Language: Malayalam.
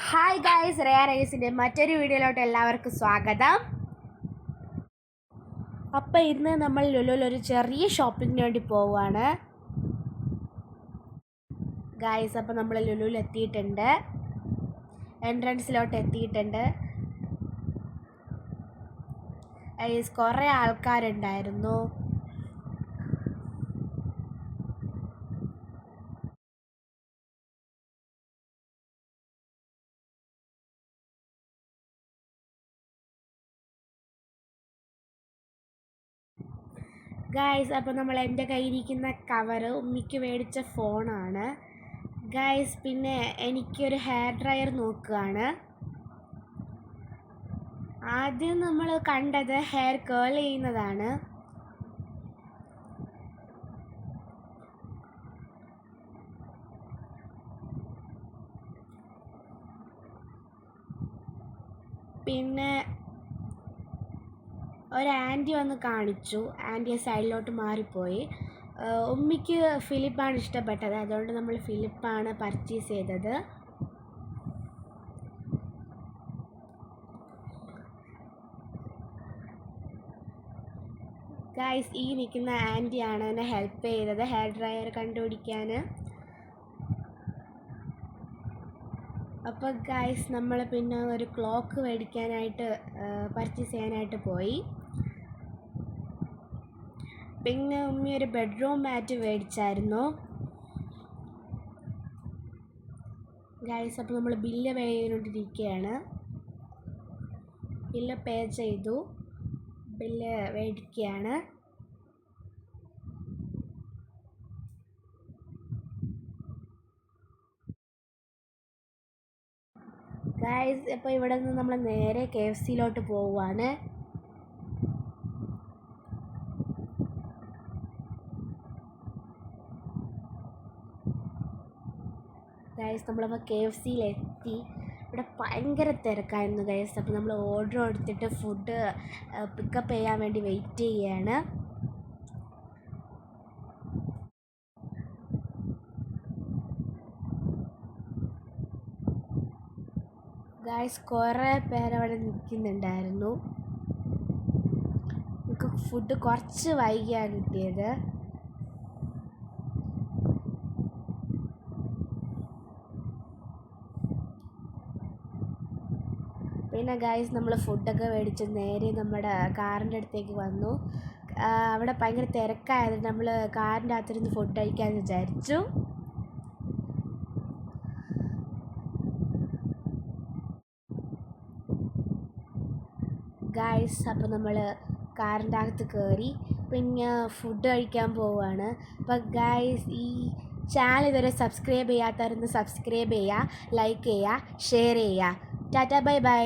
ഹായ് ഗായ്സ്, റെയർ ഐസിൻ്റെ മറ്റൊരു വീഡിയോയിലോട്ട് എല്ലാവർക്കും സ്വാഗതം. അപ്പോൾ ഇന്ന് നമ്മൾ ലുലുവിൽ ഒരു ചെറിയ ഷോപ്പിങ്ങിന് വേണ്ടി പോവുകയാണ് ഗായ്സ്. അപ്പോൾ നമ്മൾ ലുലുവിൽ എത്തിയിട്ടുണ്ട്, എൻട്രൻസിലോട്ട് എത്തിയിട്ടുണ്ട് ഗായ്സ്. കുറേ ആൾക്കാരുണ്ടായിരുന്നു. ഗായ്സ്, അപ്പോൾ നമ്മൾ എൻ്റെ കയ്യിരിക്കുന്ന കവറ് ഉമ്മിക്ക് മേടിച്ച ഫോണാണ് ഗായ്സ്. പിന്നെ എനിക്കൊരു ഹെയർ ഡ്രയർ നോക്കുകയാണ്. ആദ്യം നമ്മൾ കണ്ടത് ഹെയർ കേൾ ചെയ്യുന്നതാണ്. പിന്നെ ഒരു ആൻറ്റി വന്ന് കാണിച്ചു. ആൻറ്റിയെ സൈഡിലോട്ട് മാറിപ്പോയി. ഉമ്മിക്ക് ഫിലിപ്പാണ് ഇഷ്ടപ്പെട്ടത്, അതുകൊണ്ട് നമ്മൾ ഫിലിപ്പാണ് പർച്ചേസ് ചെയ്തത്. ഗായ്സ്, ഈ നിൽക്കുന്ന ആൻറ്റിയാണ് എന്നെ ഹെൽപ്പ് ചെയ്തത് ഹെയർ ഡ്രയർ കണ്ടുപിടിക്കാൻ. അപ്പോൾ ഗായ്സ്, നമ്മൾ പിന്നെ ഒരു ക്ലോക്ക് മേടിക്കാനായിട്ട് പർച്ചേസ് ചെയ്യാനായിട്ട് പോയി. പിന്നെ ഉമ്മി ഒരു ബെഡ്റൂം മാറ്റ് മേടിച്ചായിരുന്നു ഗായ്സ്. അപ്പോൾ നമ്മൾ ബില്ല് പേ ചെയ്തുകൊണ്ടിരിക്കുകയാണ്. ബില്ല് പേ ചെയ്തു, ബില്ല് മേടിക്കുകയാണ് ഗായ്സ്. അപ്പോൾ ഇവിടെ നിന്ന് നമ്മൾ നേരെ KFCയിലോട്ട് പോവുകയാണ്. ഗായ്സ്, നമ്മളപ്പോൾ KFCയിലെത്തി. ഇവിടെ ഭയങ്കര തിരക്കായിരുന്നു ഗായ്സ്. അപ്പോൾ നമ്മൾ ഓർഡർ എടുത്തിട്ട് ഫുഡ് പിക്കപ്പ് ചെയ്യാൻ വേണ്ടി വെയിറ്റ് ചെയ്യുകയാണ്. ഗായ്സ്, കുറേ പേരവിടെ നിൽക്കുന്നുണ്ടായിരുന്നു. നമുക്ക് ഫുഡ് കുറച്ച് വൈകിയാണ് കിട്ടിയത്. പിന്നെ ഗായ്സ്, നമ്മൾ ഫുഡൊക്കെ മേടിച്ച് നേരെ നമ്മുടെ കാറിൻ്റെ അടുത്തേക്ക് വന്നു. അവിടെ ഭയങ്കര തിരക്കായത് നമ്മൾ കാറിൻ്റെ അകത്തിരുന്ന് ഫുഡ് കഴിക്കാമെന്ന് വിചാരിച്ചു. ഗായ്സ്, അപ്പോൾ നമ്മൾ കാറിൻ്റെ അകത്ത് കയറി പിന്നെ ഫുഡ് കഴിക്കാൻ പോവുകയാണ്. അപ്പോൾ ഗായ്സ്, ഈ ചാനൽ ഇതുവരെ സബ്സ്ക്രൈബ് ചെയ്യാത്തവരൊന്ന് സബ്സ്ക്രൈബ് ചെയ്യുക, ലൈക്ക് ചെയ്യുക, ഷെയർ ചെയ്യുക. Tata, bye bye.